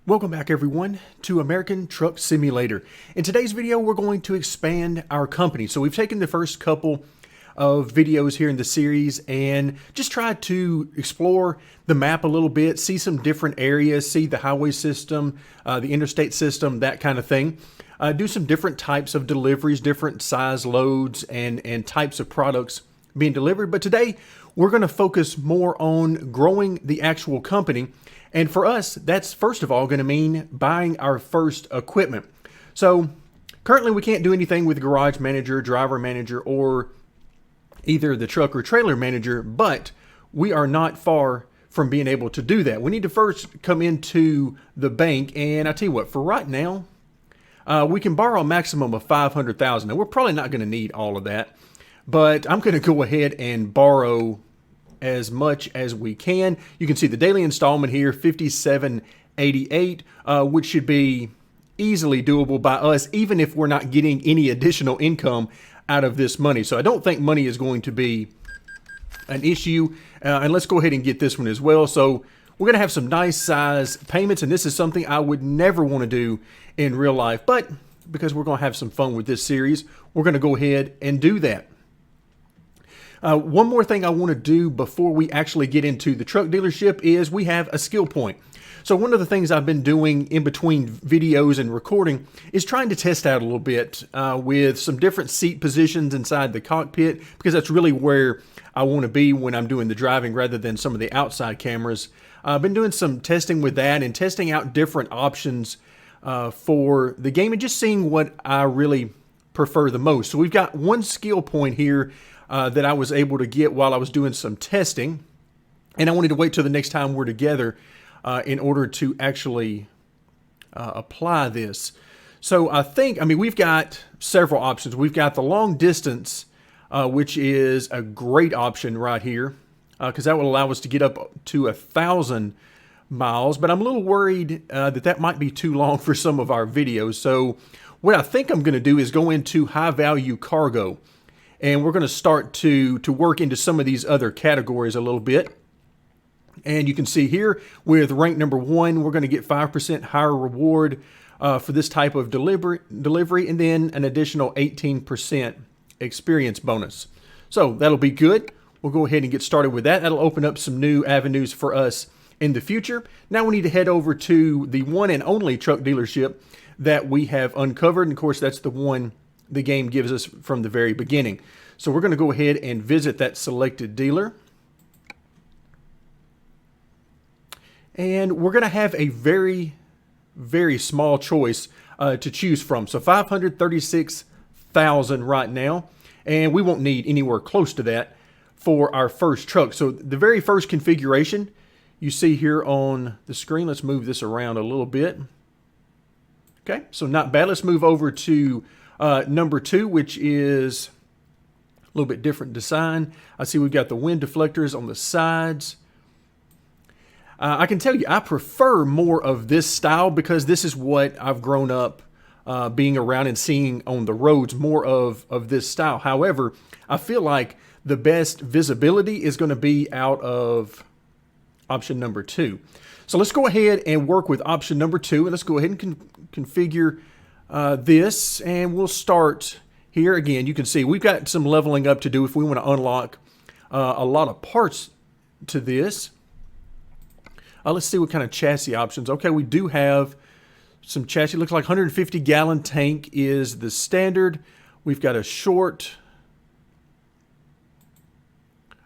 Welcome back everyone to American Truck Simulator. In today's video we're going to expand our company. So we've taken the first couple of videos here in the series and just tried to explore the map a little bit, see some different areas, see the highway system, the interstate system, that kind of thing. Do some different types of deliveries, different size loads and types of products being delivered. But today we're going to focus more on growing the actual company. And for us, that's first of all going to mean buying our first equipment. So currently we can't do anything with Garage Manager, Driver Manager, or either the Truck or Trailer Manager, but we are not far from being able to do that. We need to first come into the bank, and I tell you what, for right now, we can borrow a maximum of $500,000. Now we're probably not going to need all of that, but I'm going to go ahead and borrow as much as we can. You can see the daily installment here, $57.88, which should be easily doable by us, even if we're not getting any additional income out of this money. So I don't think money is going to be an issue. And let's go ahead and get this one as well. So we're going to have some nice size payments, and this is something I would never want to do in real life, but because we're going to have some fun with this series, we're going to go ahead and do that. One more thing I want to do before we actually get into the truck dealership is we have a skill point. So one of the things I've been doing in between videos and recording is trying to test out a little bit with some different seat positions inside the cockpit, because that's really where I want to be when I'm doing the driving rather than some of the outside cameras. I've been doing some testing with that and testing out different options for the game and just seeing what I really prefer the most. So we've got one skill point here that I was able to get while I was doing some testing, and I wanted to wait till the next time we're together in order to actually apply this. So we've got several options. We've got the long distance, which is a great option right here, because that will allow us to get up to 1,000 miles, but I'm a little worried that might be too long for some of our videos. So what I think I'm going to do is go into high value cargo. And we're going to start to work into some of these other categories a little bit. And you can see here with rank number 1, we're going to get 5% higher reward for this type of delivery, and then an additional 18% experience bonus. So that'll be good. We'll go ahead and get started with that. That'll open up some new avenues for us in the future. Now we need to head over to the one and only truck dealership that we have uncovered. And of course, that's the one the game gives us from the very beginning. So we're going to go ahead and visit that selected dealer. And we're going to have a very, very small choice to choose from. So 536,000 right now. And we won't need anywhere close to that for our first truck. So the very first configuration you see here on the screen, let's move this around a little bit. Okay, so not bad. Let's move over to number 2, which is a little bit different design. I see we've got the wind deflectors on the sides. I can tell you I prefer more of this style because this is what I've grown up being around and seeing on the roads, more of this style. However, I feel like the best visibility is going to be out of option number 2. So let's go ahead and work with option number 2, and let's go ahead and configure this, and we'll start here. Again, you can see we've got some leveling up to do if we want to unlock a lot of parts to this. Let's see what kind of chassis options. Okay, we do have some chassis. Looks like 150 gallon tank is the standard. We've got a short.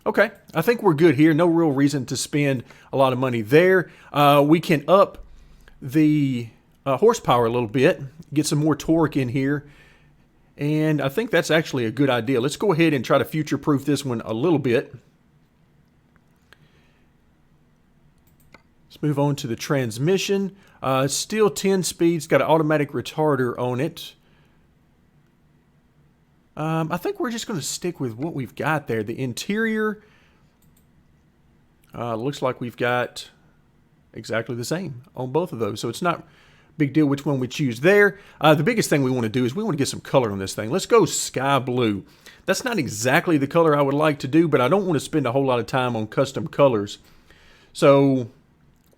Okay, I think we're good here. No real reason to spend a lot of money there. We can up the horsepower a little bit, get some more torque in here, and I think that's actually a good idea. Let's go ahead and try to future-proof this one a little bit. Let's move on to the transmission. Still 10 speeds, got an automatic retarder on it. I think we're just going to stick with what we've got there. The interior looks like we've got exactly the same on both of those, so it's not big deal which one we choose there. The biggest thing we want to do is we want to get some color on this thing. Let's go sky blue. That's not exactly the color I would like to do, but I don't want to spend a whole lot of time on custom colors. So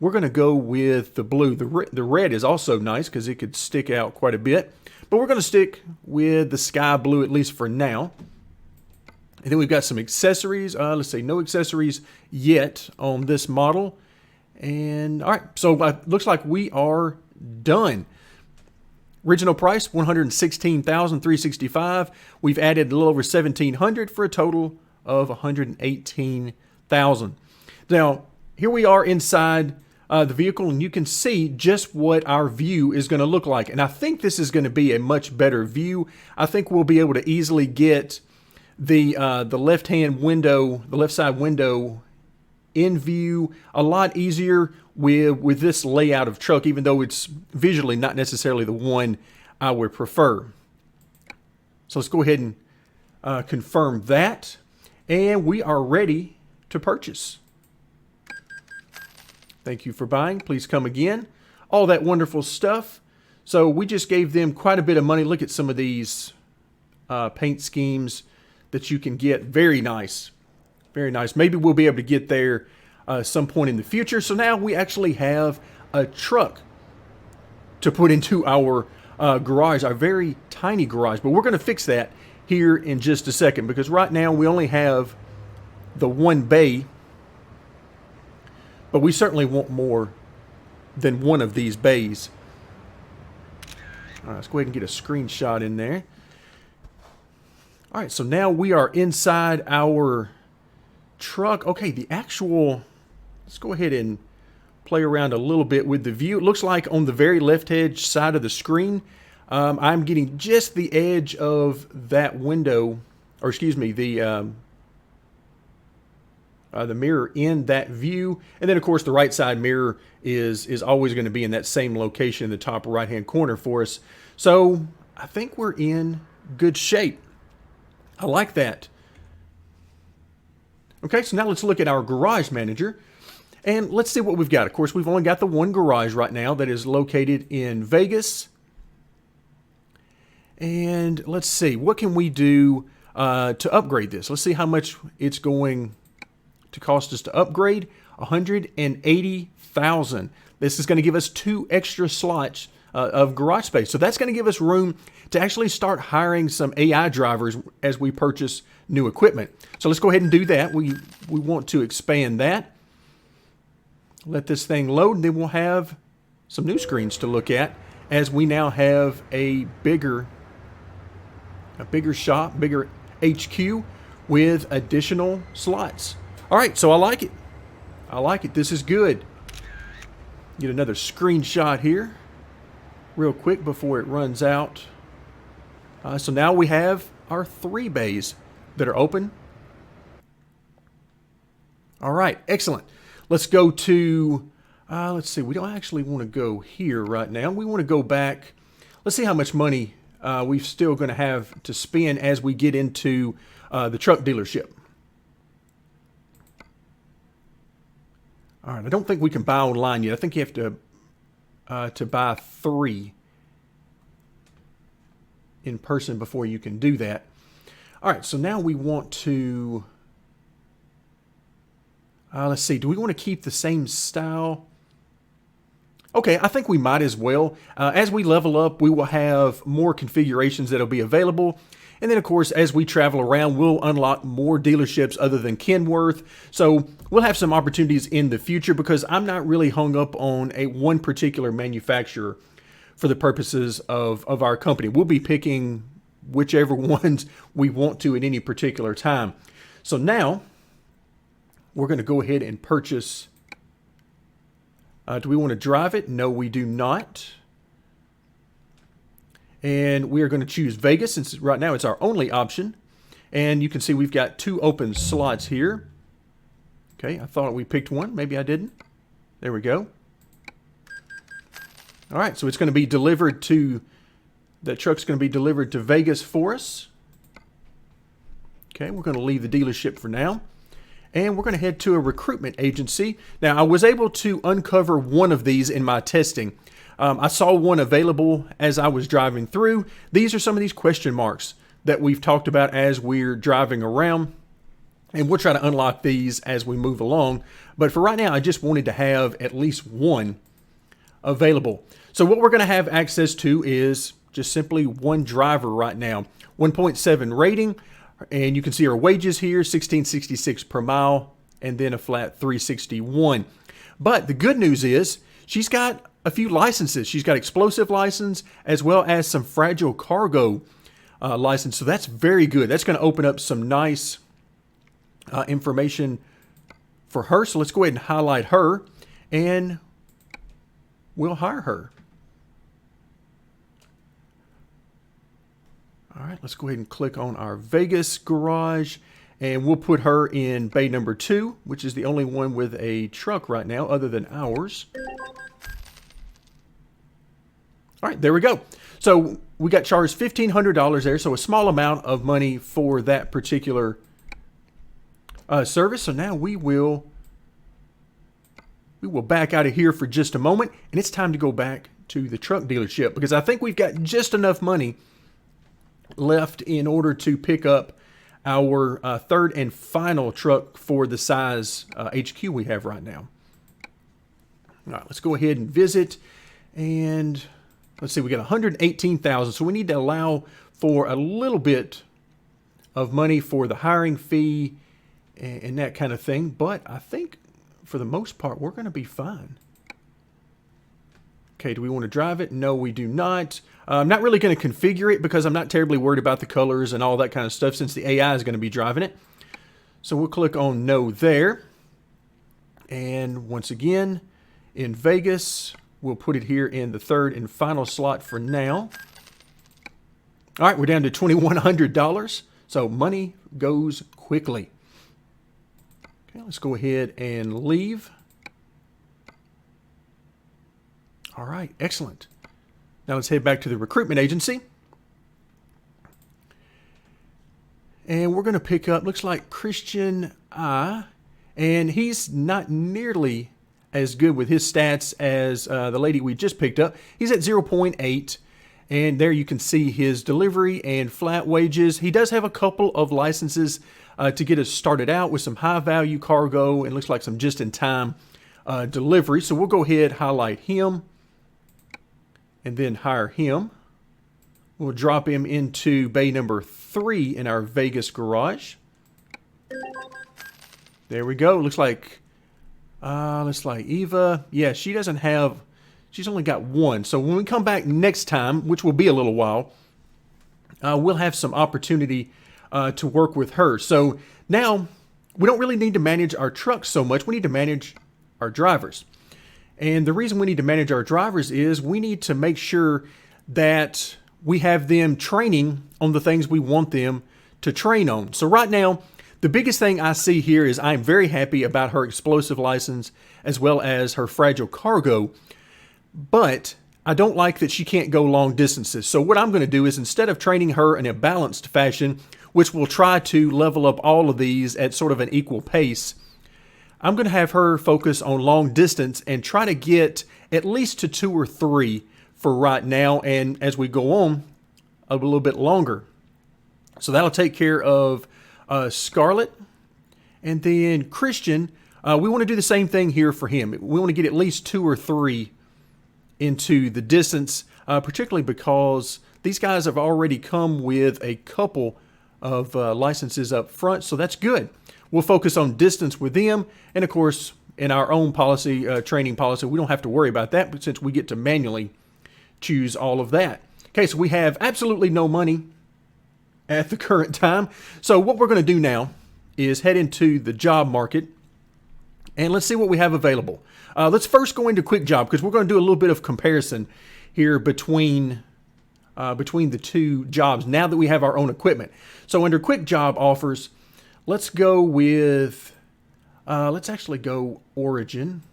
we're going to go with the blue. The red is also nice because it could stick out quite a bit. But we're going to stick with the sky blue, at least for now. And then we've got some accessories. Let's say no accessories yet on this model. And all right, so looks like we are done. Original price $116,365. We've added a little over $1,700 for a total of $118,000. Now here we are inside the vehicle, and you can see just what our view is going to look like. And I think this is going to be a much better view. I think we'll be able to easily get the left-hand window, the left side window, in view a lot easier with this layout of truck, even though it's visually not necessarily the one I would prefer. So let's go ahead and confirm that, and we are ready to purchase. Thank you for buying. Please come again. All that wonderful stuff. So we just gave them quite a bit of money. Look at some of these paint schemes that you can get. Very nice. Very nice. Maybe we'll be able to get there some point in the future. So now we actually have a truck to put into our garage, our very tiny garage. But we're going to fix that here in just a second, because right now we only have the one bay, but we certainly want more than one of these bays. All right, let's go ahead and get a screenshot in there. All right, so now we are inside our truck. Okay, let's go ahead and play around a little bit with the view. It looks like on the very left edge side of the screen, I'm getting just the edge of that window, or excuse me, the mirror in that view. And then of course the right side mirror is always going to be in that same location in the top right hand corner for us. So I think we're in good shape. I like that. Okay, so now let's look at our garage manager and let's see what we've got. Of course, we've only got the one garage right now that is located in Vegas. And let's see, what can we do to upgrade this? Let's see how much it's going to cost us to upgrade. $180,000. This is going to give us 2 extra slots of garage space. So that's going to give us room to actually start hiring some AI drivers as we purchase new equipment. So let's go ahead and do that. We want to expand that. Let this thing load, and then we'll have some new screens to look at as we now have a bigger shop, bigger HQ with additional slots. All right, so I like it. I like it. This is good. Get another screenshot here real quick before it runs out. So now we have our 3 bays that are open. All right, excellent. Let's go to, let's see, we don't actually want to go here right now. We want to go back. Let's see how much money we're still going to have to spend as we get into the truck dealership. All right, I don't think we can buy online yet. I think you have to buy 3 in person before you can do that. All right, so now we want to, let's see, do we want to keep the same style? Okay, I think we might as well. As we level up, we will have more configurations that'll be available. And then, of course, as we travel around, we'll unlock more dealerships other than Kenworth. So we'll have some opportunities in the future because I'm not really hung up on one particular manufacturer for the purposes of our company. We'll be picking whichever ones we want to at any particular time. So now we're going to go ahead and purchase. Do we want to drive it? No, we do not. And we are going to choose Vegas since right now it's our only option. And you can see we've got 2 open slots here. Okay, I thought we picked one. Maybe I didn't. There we go. All right, so it's going to be delivered to, that truck's going to be delivered to Vegas for us. Okay, we're going to leave the dealership for now. And we're going to head to a recruitment agency. Now, I was able to uncover one of these in my testing. I saw one available as I was driving through. These are some of these question marks that we've talked about as we're driving around. And we'll try to unlock these as we move along. But for right now, I just wanted to have at least one available. So what we're going to have access to is just simply one driver right now. 1.7 rating, and you can see our wages here, 1666 per mile, and then a flat 361. But the good news is she's got a few licenses. She's got explosive license as well as some fragile cargo license. So that's very good. That's going to open up some nice information for her. So let's go ahead and highlight her, and we'll hire her. All right, let's go ahead and click on our Vegas garage, and we'll put her in bay number 2, which is the only one with a truck right now other than ours. All right, there we go. So we got charged $1,500 there, so a small amount of money for that particular service. So now we will back out of here for just a moment, and it's time to go back to the truck dealership because I think we've got just enough money left in order to pick up our third and final truck for the size HQ we have right now. All right, let's go ahead and visit, and let's see, we got 118,000, so we need to allow for a little bit of money for the hiring fee and that kind of thing, but I think for the most part we're going to be fine. Okay, do we want to drive it? No, we do not. I'm not really going to configure it because I'm not terribly worried about the colors and all that kind of stuff since the AI is going to be driving it. So we'll click on no there. And once again, in Vegas, we'll put it here in the third and final slot for now. All right, we're down to $2,100. So money goes quickly. Okay, let's go ahead and leave. All right, excellent. Now let's head back to the recruitment agency. And we're going to pick up, looks like Christian I. And he's not nearly as good with his stats as the lady we just picked up. He's at 0.8. And there you can see his delivery and flat wages. He does have a couple of licenses to get us started out with some high value cargo and looks like some just-in-time delivery. So we'll go ahead, highlight him, and then hire him. We'll drop him into bay number 3 in our Vegas garage. There we go. Looks like Eva. Yeah, she doesn't have, she's only got one. So when we come back next time, which will be a little while, we'll have some opportunity to work with her. So now we don't really need to manage our trucks so much. We need to manage our drivers. And the reason we need to manage our drivers is we need to make sure that we have them training on the things we want them to train on. So right now, the biggest thing I see here is I'm very happy about her explosive license as well as her fragile cargo. But I don't like that she can't go long distances. So what I'm going to do is instead of training her in a balanced fashion, which will try to level up all of these at sort of an equal pace, I'm going to have her focus on long distance and try to get at least to 2 or 3 for right now. And as we go on, a little bit longer. So that'll take care of Scarlett. And then Christian, we want to do the same thing here for him. We want to get at least 2 or 3 into the distance, particularly because these guys have already come with a couple of licenses up front. So that's good. We'll focus on distance with them. And of course, in our own policy, training policy, we don't have to worry about that, but since we get to manually choose all of that. Okay, so we have absolutely no money at the current time. So what we're going to do now is head into the job market and let's see what we have available. Let's first go into Quick Job because we're going to do a little bit of comparison here between the two jobs now that we have our own equipment. So under Quick Job offers, let's go with, let's actually go Origin.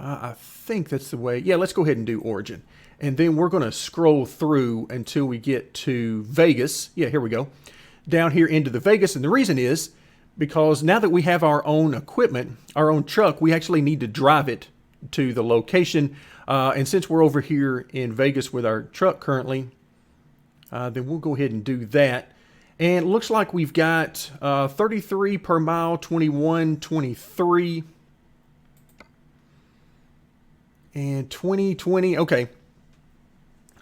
I think that's the way. Yeah, let's go ahead and do Origin. And then we're going to scroll through until we get to Vegas. Yeah, here we go. Down here into the Vegas. And the reason is because now that we have our own equipment, our own truck, we actually need to drive it to the location. And since we're over here in Vegas with our truck currently, then we'll go ahead and do that. And it looks like we've got 33 per mile, 21, 23, and 20, 20. Okay.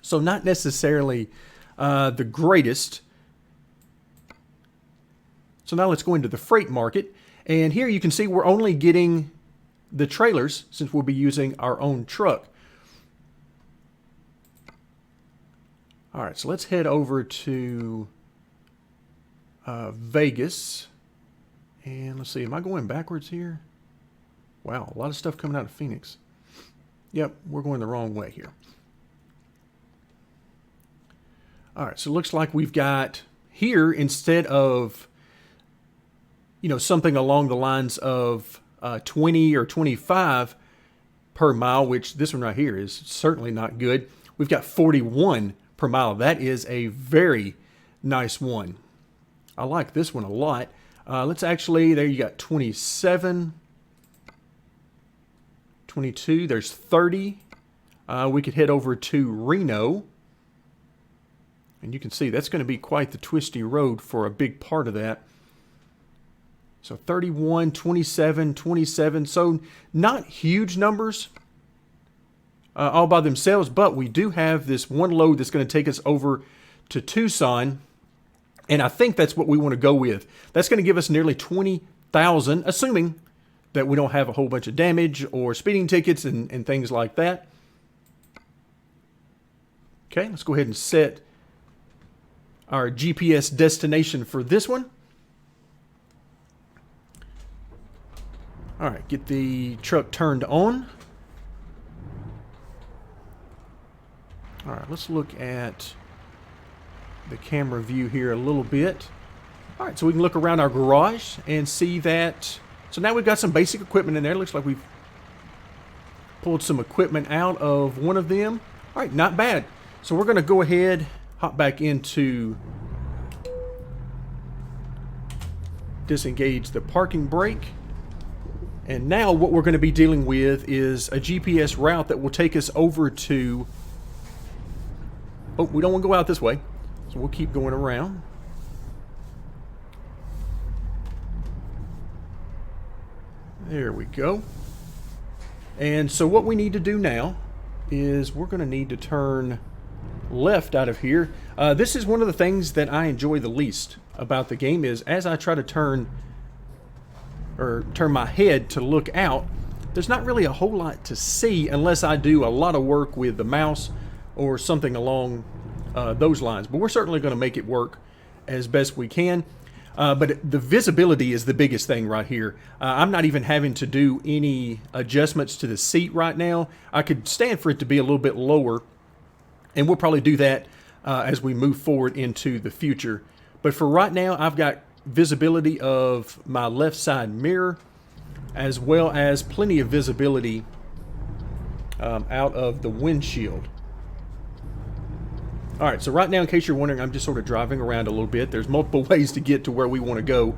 So not necessarily the greatest. So now let's go into the freight market. And here you can see we're only getting the trailers since we'll be using our own truck. All right, so let's head over to Vegas. And let's see, am I going backwards here? Wow, a lot of stuff coming out of Phoenix. Yep, we're going the wrong way here. All right, so it looks like we've got here, instead of, you know, something along the lines of 20 or 25 per mile, which this one right here is certainly not good. We've got 41 per mile. That is a very nice one. I like this one a lot. Let's actually, there you got 27, 22, there's 30. We could head over to Reno. And you can see that's going to be quite the twisty road for a big part of that. So 31, 27, 27. So not huge numbers all by themselves, but we do have this one load that's going to take us over to Tucson. And I think that's what we want to go with. That's going to give us nearly 20,000, assuming that we don't have a whole bunch of damage or speeding tickets and things like that. Okay, let's go ahead and set our GPS destination for this one. All right, get the truck turned on. All right, let's look at the camera view here a little bit. All right, so we can look around our garage and see that. So now we've got some basic equipment in there. Looks like we've pulled some equipment out of one of them. All right, not bad. So we're going to go ahead, hop back into disengage the parking brake. And now what we're going to be dealing with is a GPS route that will take us over to... Oh, we don't want to go out this way. So we'll keep going around. There we go. And so what we need to do now is we're going to need to turn left out of here. This is one of the things that I enjoy the least about the game, is as I try to turn my head to look out, there's not really a whole lot to see unless I do a lot of work with the mouse or something along those lines. But we're certainly going to make it work as best we can. But the visibility is the biggest thing right here. I'm not even having to do any adjustments to the seat right now. I could stand for it to be a little bit lower, and we'll probably do that as we move forward into the future. But for right now, I've got visibility of my left side mirror, as well as plenty of visibility out of the windshield. All right, so right now, in case you're wondering, I'm just sort of driving around a little bit. There's multiple ways to get to where we want to go.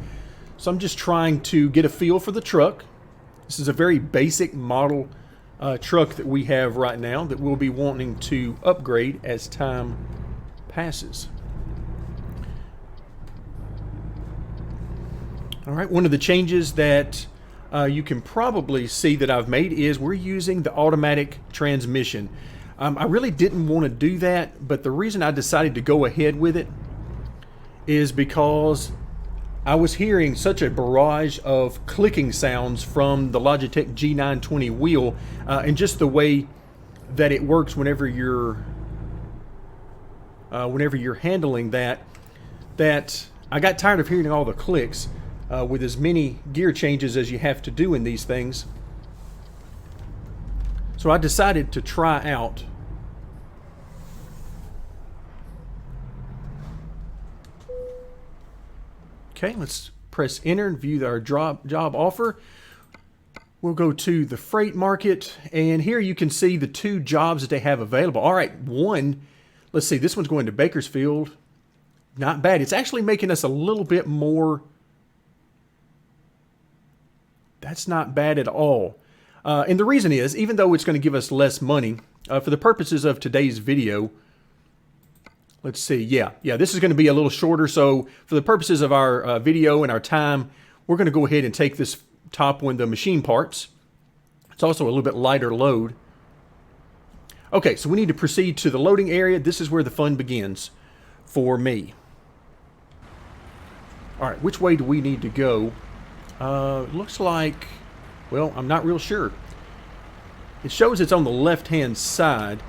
So I'm just trying to get a feel for the truck. This is a very basic model truck that we have right now that we'll be wanting to upgrade as time passes. All right, one of the changes that you can probably see that I've made is we're using the automatic transmission. I really didn't want to do that, but the reason I decided to go ahead with it is because I was hearing such a barrage of clicking sounds from the Logitech G920 wheel, and just the way that it works whenever you're handling that I got tired of hearing all the clicks with as many gear changes as you have to do in these things. So I decided to try out Okay, let's press enter and view our job offer. We'll go to the freight market, and here you can see the two jobs that they have available. All right, one, let's see, this one's going to Bakersfield. Not bad. It's actually making us a little bit more. That's not bad at all. And the reason is, even though it's going to give us less money, for the purposes of today's video, let's see. Yeah, this is going to be a little shorter. So for the purposes of our video and our time, we're going to go ahead and take this top one, the machine parts. It's also a little bit lighter load. Okay, so we need to proceed to the loading area. This is where the fun begins for me. All right, which way do we need to go? It looks like, well, I'm not real sure. It shows it's on the left-hand side.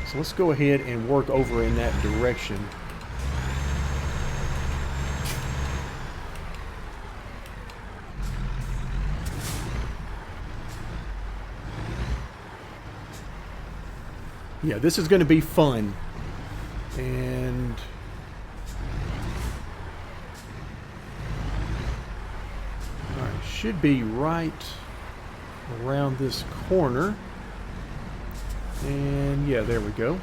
So let's go ahead and work over in that direction. Yeah, this is going to be fun. And all right, should be right around this corner. And yeah, there we go.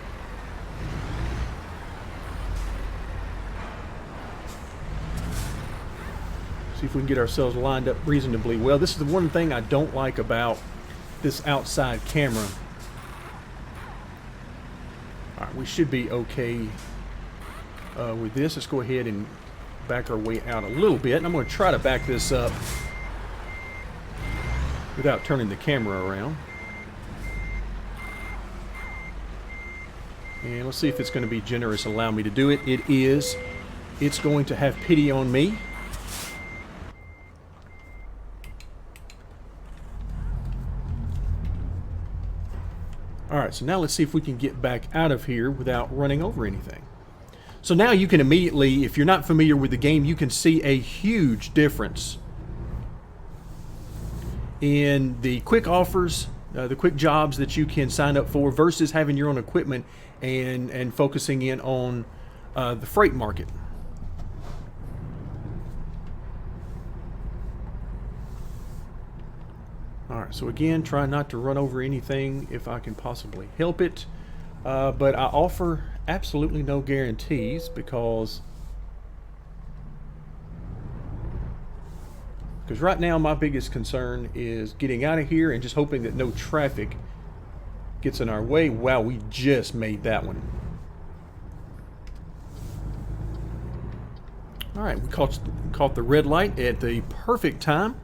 See if we can get ourselves lined up reasonably well. This is the one thing I don't like about this outside camera. All right, we should be okay with this. Let's go ahead and back our way out a little bit. And I'm going to try to back this up without turning the camera around. And let's see if it's going to be generous and allow me to do it. It is. It's going to have pity on me. All right, so now let's see if we can get back out of here without running over anything. So now you can immediately, if you're not familiar with the game, you can see a huge difference in the quick offers, the quick jobs that you can sign up for versus having your own equipment and focusing in on the freight market. All right, so again, try not to run over anything if I can possibly help it. But I offer absolutely no guarantees because right now my biggest concern is getting out of here and just hoping that no traffic gets in our way. Wow, we just made that one. All right, we caught the red light at the perfect time.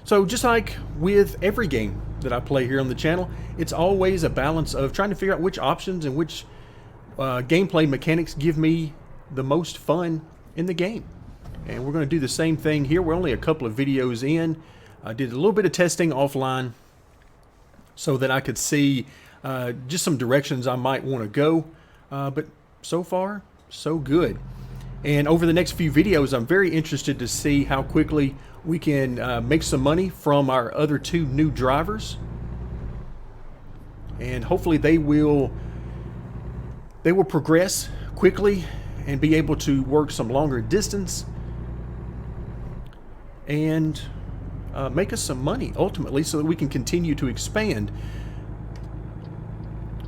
So just like with every game that I play here on the channel, it's always a balance of trying to figure out which options and which gameplay mechanics give me the most fun in the game. And we're going to do the same thing here. We're only a couple of videos in. I did a little bit of testing offline so that I could see just some directions I might want to go. But so far, so good. And over the next few videos, I'm very interested to see how quickly we can make some money from our other two new drivers. And hopefully they will progress quickly and be able to work some longer distance and make us some money ultimately so that we can continue to expand.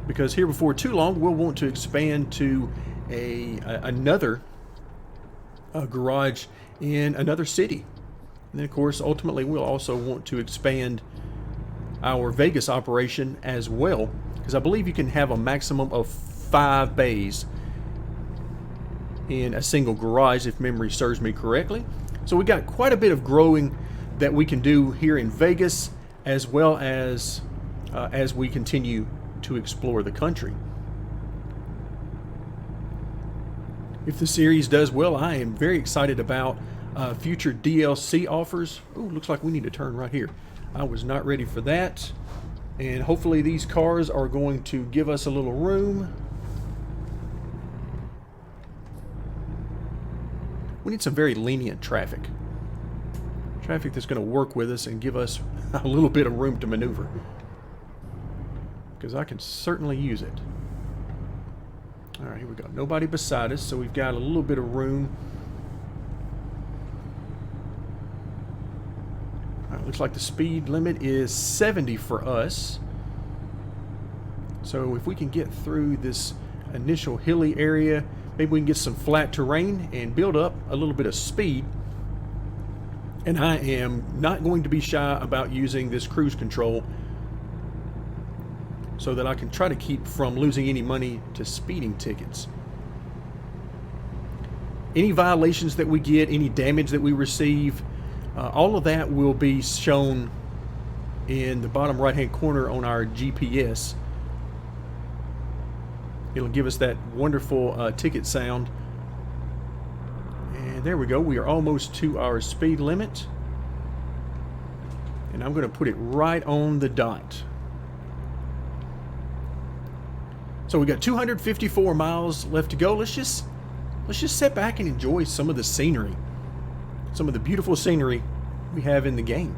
Because here before too long, we'll want to expand to another garage in another city. And then, of course, ultimately, we'll also want to expand our Vegas operation as well, because I believe you can have a maximum of 5 bays in a single garage, if memory serves me correctly. So we got quite a bit of growing that we can do here in Vegas, as well as we continue to explore the country. If the series does well, I am very excited about future DLC offers. Oh, looks like we need to turn right here. I was not ready for that. And hopefully these cars are going to give us a little room. We need some very lenient traffic. Traffic that's going to work with us and give us a little bit of room to maneuver. Because I can certainly use it. All right, here we go. Nobody beside us, so we've got a little bit of room. All right, looks like the speed limit is 70 for us. So if we can get through this initial hilly area, maybe we can get some flat terrain and build up a little bit of speed. And I am not going to be shy about using this cruise control so that I can try to keep from losing any money to speeding tickets. Any violations that we get, any damage that we receive, all of that will be shown in the bottom right hand corner on our GPS. It'll give us that wonderful ticket sound. And there we go. We are almost to our speed limit. And I'm going to put it right on the dot. So we got 254 miles left to go. Let's just sit back and enjoy some of the scenery. Some of the beautiful scenery we have in the game.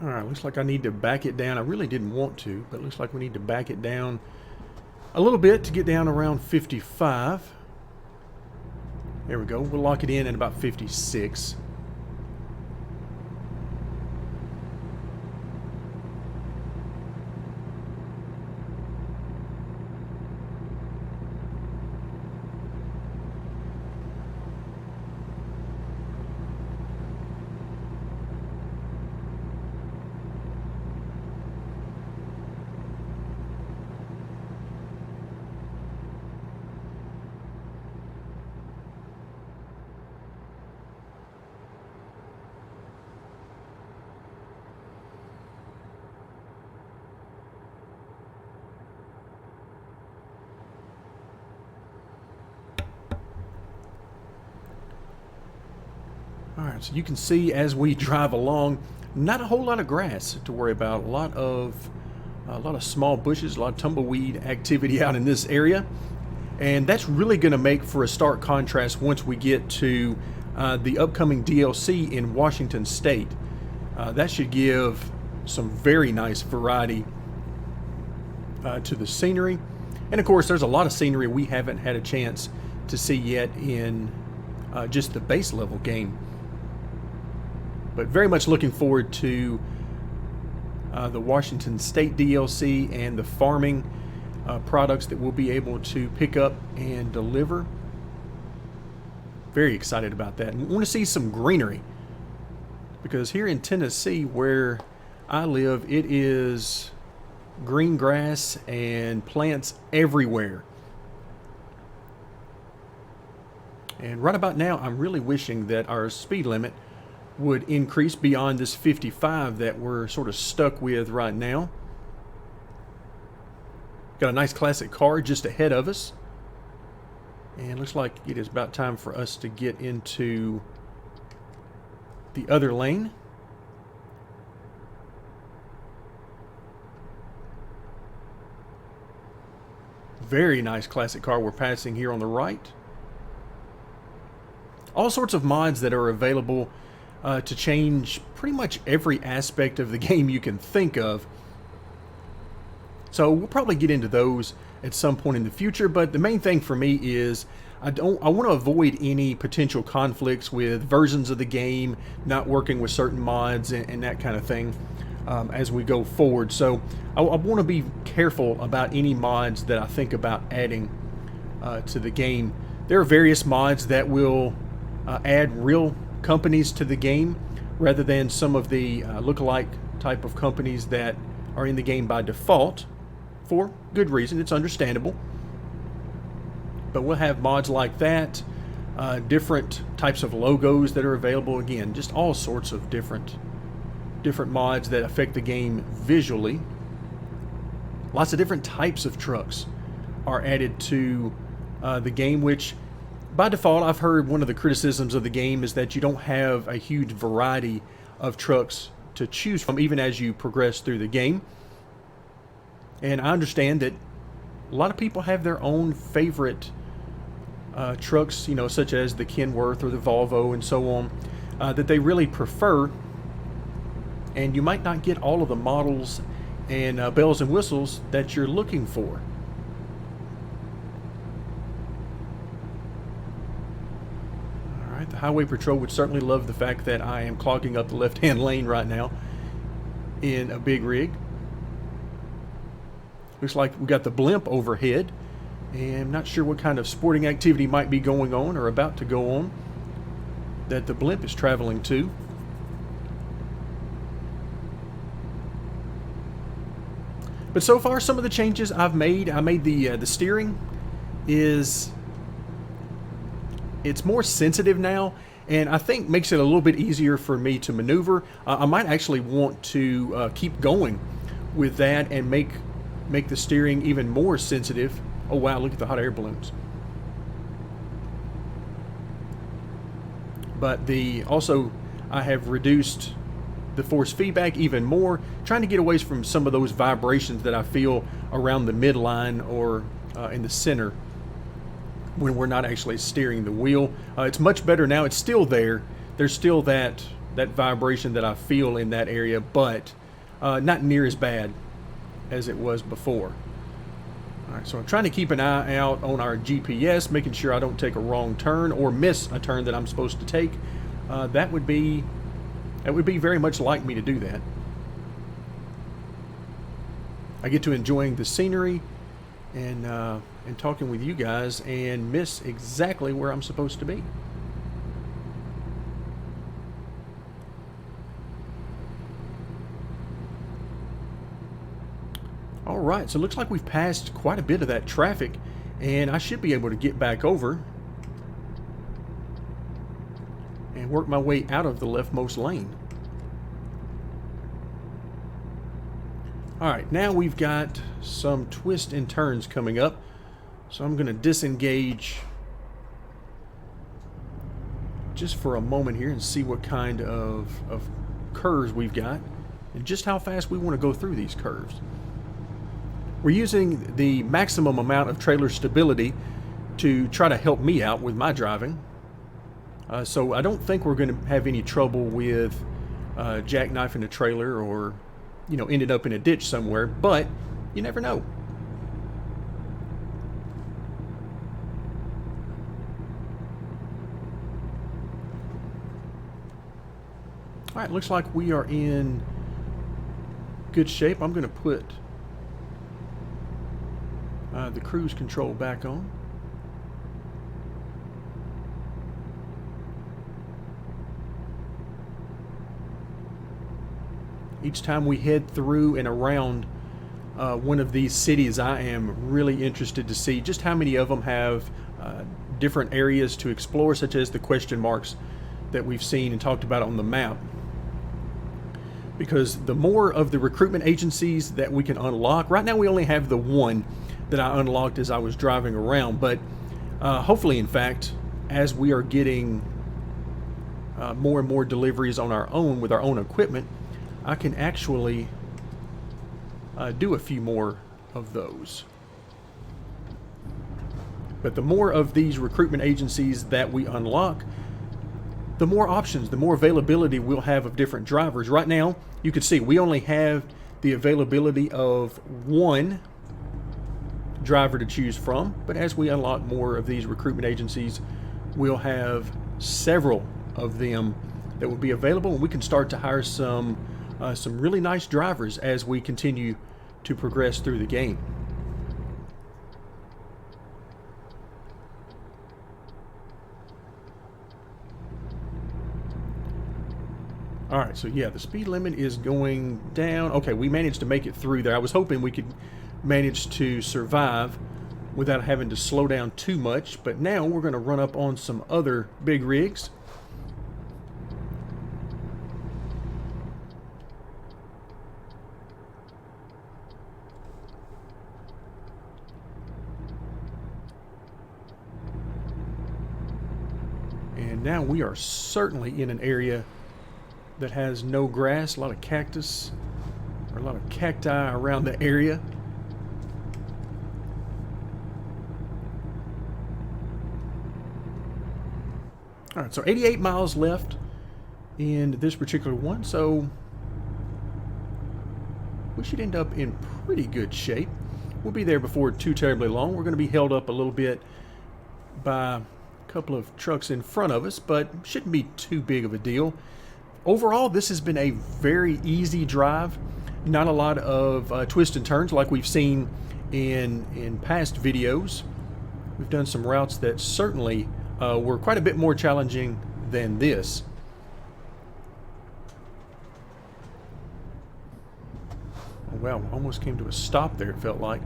Alright, looks like I need to back it down. I really didn't want to, but it looks like we need to back it down a little bit to get down around 55. There we go. We'll lock it in at about 56. Alright, so you can see as we drive along, not a whole lot of grass to worry about. A lot of small bushes, a lot of tumbleweed activity out in this area. And that's really going to make for a stark contrast once we get to the upcoming DLC in Washington State. That should give some very nice variety to the scenery. And of course, there's a lot of scenery we haven't had a chance to see yet in just the base level game. But very much looking forward to the Washington State DLC and the farming products that we'll be able to pick up and deliver. Very excited about that. And we want to see some greenery, because here in Tennessee, where I live, it is green grass and plants everywhere. And right about now, I'm really wishing that our speed limit would increase beyond this 55 that we're sort of stuck with right now. Got a nice classic car just ahead of us. And looks like it is about time for us to get into the other lane. Very nice classic car we're passing here on the right. All sorts of mods that are available to change pretty much every aspect of the game you can think of. So we'll probably get into those at some point in the future, but the main thing for me is I want to avoid any potential conflicts with versions of the game not working with certain mods and that kind of thing as we go forward. So I want to be careful about any mods that I think about adding to the game. There are various mods that will add real companies to the game rather than some of the lookalike type of companies that are in the game by default, for good reason. It's understandable. But we'll have mods like that, different types of logos that are available. Again, just all sorts of different mods that affect the game visually. Lots of different types of trucks are added to the game, which by default, I've heard one of the criticisms of the game is that you don't have a huge variety of trucks to choose from even as you progress through the game. And I understand that a lot of people have their own favorite trucks, you know, such as the Kenworth or the Volvo and so on, that they really prefer. And you might not get all of the models and bells and whistles that you're looking for. All right, the Highway Patrol would certainly love the fact that I am clogging up the left-hand lane right now in a big rig. Looks like we got the blimp overhead, and I'm not sure what kind of sporting activity might be going on or about to go on that the blimp is traveling to. But so far, some of the changes I've made, the steering it's more sensitive now, and I think makes it a little bit easier for me to maneuver. I might actually want to keep going with that and make the steering even more sensitive. Oh wow, look at the hot air balloons. But also I have reduced the force feedback even more, trying to get away from some of those vibrations that I feel around the midline or in the center when we're not actually steering the wheel. It's much better now. It's still there. There's still that vibration that I feel in that area, but not near as bad as it was before. All right, so I'm trying to keep an eye out on our GPS, making sure I don't take a wrong turn or miss a turn that I'm supposed to take. That would be very much like me to do that. I get to enjoying the scenery and talking with you guys and miss exactly where I'm supposed to be. All right, so it looks like we've passed quite a bit of that traffic, and I should be able to get back over and work my way out of the leftmost lane. All right, now we've got some twists and turns coming up, so I'm going to disengage just for a moment here and see what kind of curves we've got and just how fast we want to go through these curves. We're using the maximum amount of trailer stability to try to help me out with my driving. So I don't think we're going to have any trouble with jackknifing a trailer or, you know, ended up in a ditch somewhere, but you never know. All right, looks like we are in good shape. I'm going to put the cruise control back on. Each time we head through and around one of these cities, I am really interested to see just how many of them have different areas to explore, such as the question marks that we've seen and talked about on the map. Because the more of the recruitment agencies that we can unlock, right now we only have the one that I unlocked as I was driving around, but hopefully, in fact, as we are getting more and more deliveries on our own with our own equipment, I can actually do a few more of those. But the more of these recruitment agencies that we unlock, the more options, the more availability we'll have of different drivers. Right now, you can see we only have the availability of one driver to choose from, but as we unlock more of these recruitment agencies, we'll have several of them that will be available, and we can start to hire some really nice drivers as we continue to progress through the game. All right, so yeah, the speed limit is going down. Okay, we managed to make it through there. I was hoping we could manage to survive without having to slow down too much, but now we're going to run up on some other big rigs. And now we are certainly in an area that has no grass, a lot of cactus, or a lot of cacti around the area. All right, so 88 miles left in this particular one, so we should end up in pretty good shape. We'll be there before too terribly long. We're going to be held up a little bit by a couple of trucks in front of us, but shouldn't be too big of a deal. Overall, this has been a very easy drive. Not a lot of twists and turns like we've seen in past videos. We've done some routes that certainly were quite a bit more challenging than this. Oh, wow, almost came to a stop there, it felt like.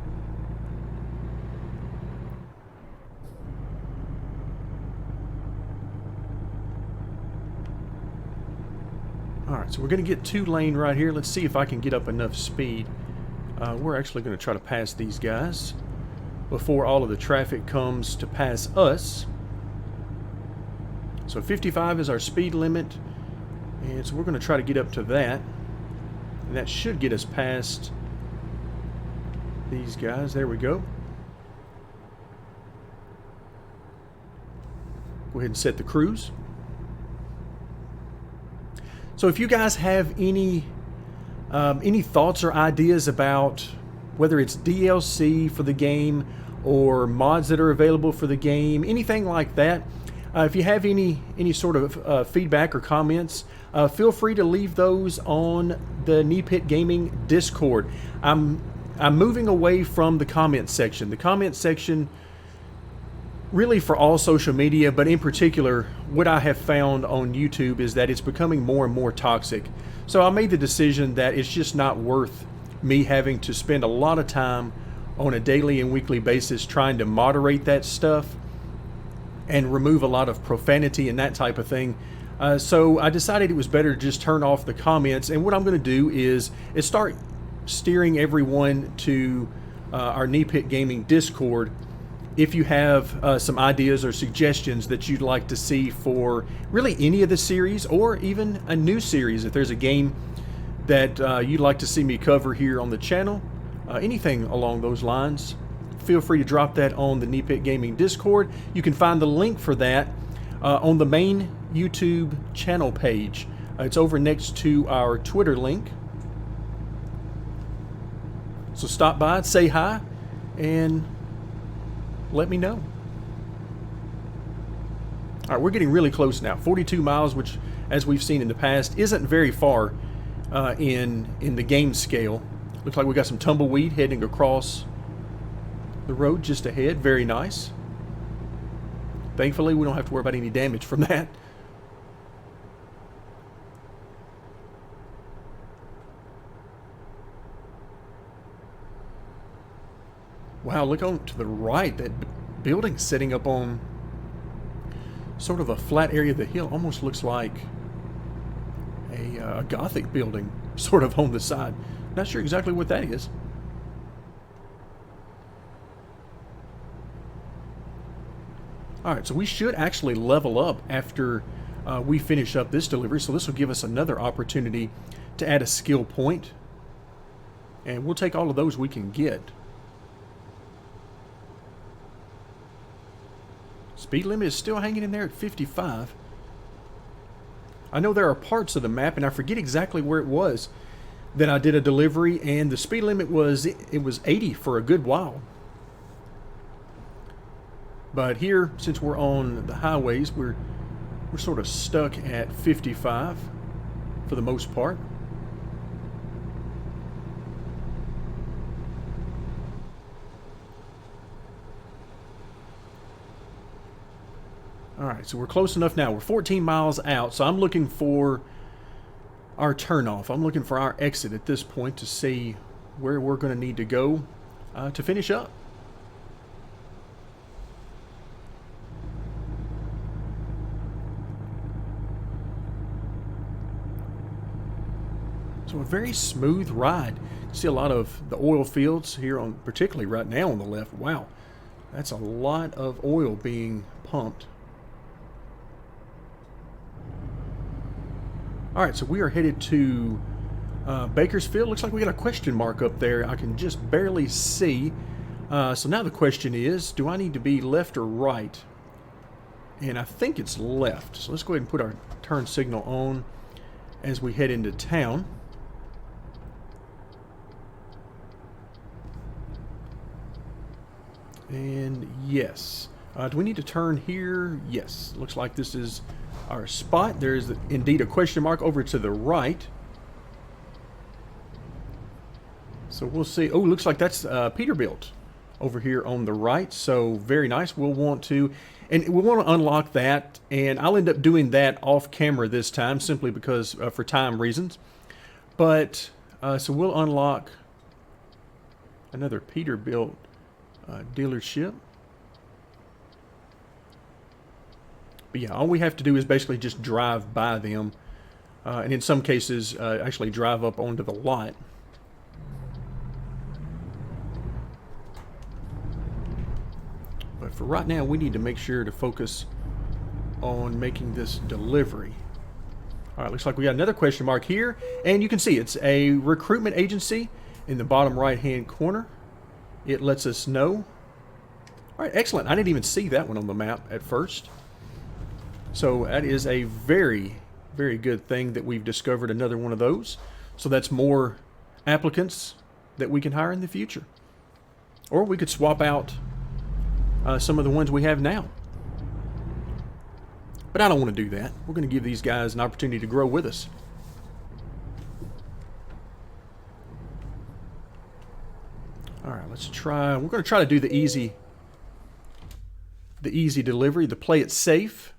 Alright, so we're going to get 2-lane right here. Let's see if I can get up enough speed. We're actually going to try to pass these guys before all of the traffic comes to pass us. So 55 is our speed limit, and so we're going to try to get up to that. And that should get us past these guys. There we go. Go ahead and set the cruise. So if you guys have any thoughts or ideas about whether it's DLC for the game or mods that are available for the game, anything like that, if you have any sort of feedback or comments, feel free to leave those on the Knee Pit Gaming Discord. I'm moving away from the comment section. The comment section, really for all social media, but in particular, what I have found on YouTube is that it's becoming more and more toxic. So I made the decision that it's just not worth me having to spend a lot of time on a daily and weekly basis trying to moderate that stuff and remove a lot of profanity and that type of thing. So I decided it was better to just turn off the comments, and what I'm going to do is start steering everyone to our Knee Pit Gaming Discord if you have some ideas or suggestions that you'd like to see for really any of the series, or even a new series. If there's a game that you'd like to see me cover here on the channel, anything along those lines, feel free to drop that on the Knee Pit Gaming Discord. You can find the link for that on the main YouTube channel page. It's over next to our Twitter link. So stop by, say hi, and let me know. All right, we're getting really close now. 42 miles, which, as we've seen in the past, isn't very far in the game scale. Looks like we got some tumbleweed heading across the road just ahead. Very nice. Thankfully, we don't have to worry about any damage from that. Wow, look on to the right. That building sitting up on sort of a flat area of the hill. Almost looks like a Gothic building sort of on the side. Not sure exactly what that is. Alright, so we should actually level up after we finish up this delivery. So this will give us another opportunity to add a skill point. And we'll take all of those we can get. Speed limit is still hanging in there at 55. I know there are parts of the map, and I forget exactly where it was, that I did a delivery, and the speed limit was 80 for a good while. But here, since we're on the highways, we're sort of stuck at 55 for the most part. Alright, so we're close enough now. We're 14 miles out, so I'm looking for our turnoff. I'm looking for our exit at this point to see where we're going to need to go to finish up. So a very smooth ride. You see a lot of the oil fields here, on particularly right now on the left. Wow, that's a lot of oil being pumped. All right, so we are headed to Bakersfield. Looks like we got a question mark up there. I can just barely see. So now the question is, do I need to be left or right? And I think it's left. So let's go ahead and put our turn signal on as we head into town. And yes. Do we need to turn here? Yes. Looks like this is our spot. There is indeed a question mark over to the right. So we'll see. Oh, looks like that's Peterbilt over here on the right. So very nice. We'll want to, and we want to unlock that. And I'll end up doing that off camera this time, simply because for time reasons. But so we'll unlock another Peterbilt dealership. But yeah, all we have to do is basically just drive by them, and in some cases actually drive up onto the lot. But for right now, we need to make sure to focus on making this delivery. All right, looks like we got another question mark here, and you can see it's a recruitment agency in the bottom right-hand corner. It lets us know. All right, excellent. I didn't even see that one on the map at first. So that is a very, very good thing that we've discovered another one of those. So that's more applicants that we can hire in the future. Or we could swap out some of the ones we have now. But I don't want to do that. We're going to give these guys an opportunity to grow with us. All right, let's try. We're going to try to do the easy delivery, the play it safe.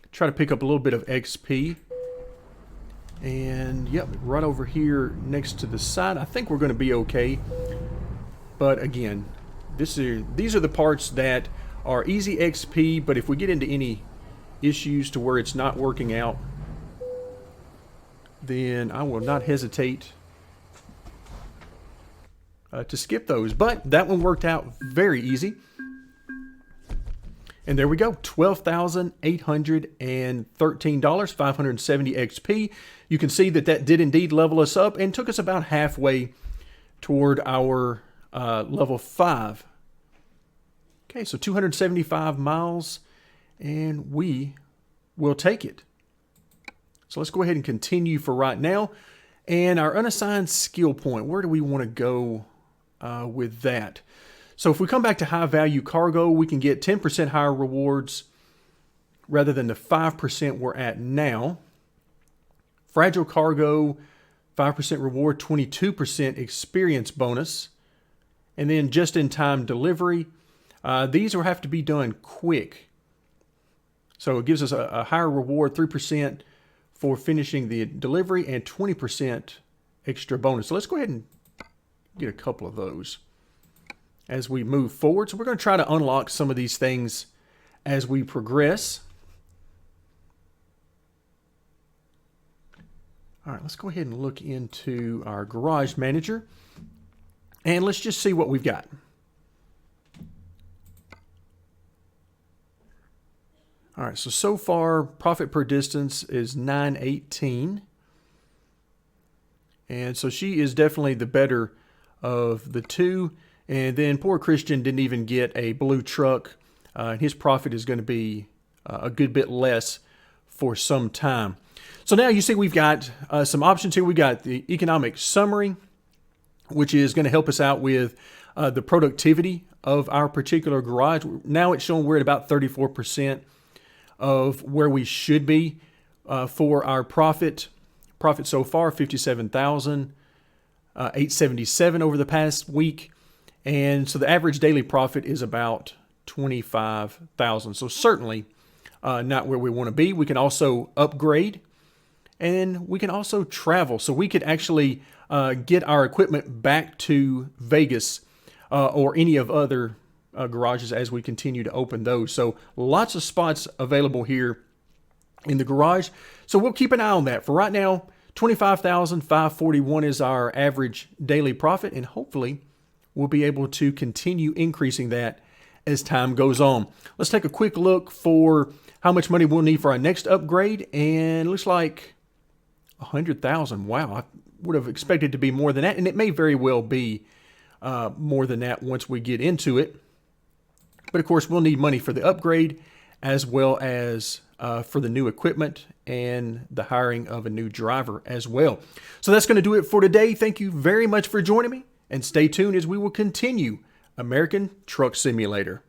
Try to pick up a little bit of XP. And yep, right over here next to the side. I think we're going to be okay. But again, these are the parts that are easy XP, but if we get into any issues to where it's not working out, then I will not hesitate to skip those. But that one worked out very easy. And there we go, $12,813, 570 XP. You can see that that did indeed level us up and took us about halfway toward our level 5. Okay, so 275 miles, and we will take it. So let's go ahead and continue for right now. And our unassigned skill point, where do we want to go with that? So if we come back to high value cargo, we can get 10% higher rewards rather than the 5% we're at now. Fragile cargo, 5% reward, 22% experience bonus. And then just-in-time delivery. These will have to be done quick. So it gives us a higher reward, 3% for finishing the delivery and 20% extra bonus. So let's go ahead and get a couple of those as we move forward. So we're going to try to unlock some of these things as we progress. All right, let's go ahead and look into our garage manager. And let's just see what we've got. All right, so far, profit per distance is 918. And so she is definitely the better of the two. And then poor Christian didn't even get a blue truck. And his profit is going to be a good bit less for some time. So now you see we've got some options here. We've got the economic summary, which is going to help us out with the productivity of our particular garage. Now it's showing we're at about 34% of where we should be for our profit. Profit so far, $57,877 over the past week. And so the average daily profit is about $25,000. So certainly not where we want to be. We can also upgrade, and we can also travel. So we could actually get our equipment back to Vegas or any of other garages as we continue to open those. So lots of spots available here in the garage. So we'll keep an eye on that. For right now, $25,541 is our average daily profit, and hopefully we'll be able to continue increasing that as time goes on. Let's take a quick look for how much money we'll need for our next upgrade, and it looks like 100,000. Wow, I would have expected to be more than that, and it may very well be more than that once we get into it. But of course, we'll need money for the upgrade as well as for the new equipment and the hiring of a new driver as well. So that's going to do it for today. Thank you very much for joining me, and stay tuned as we will continue American Truck Simulator.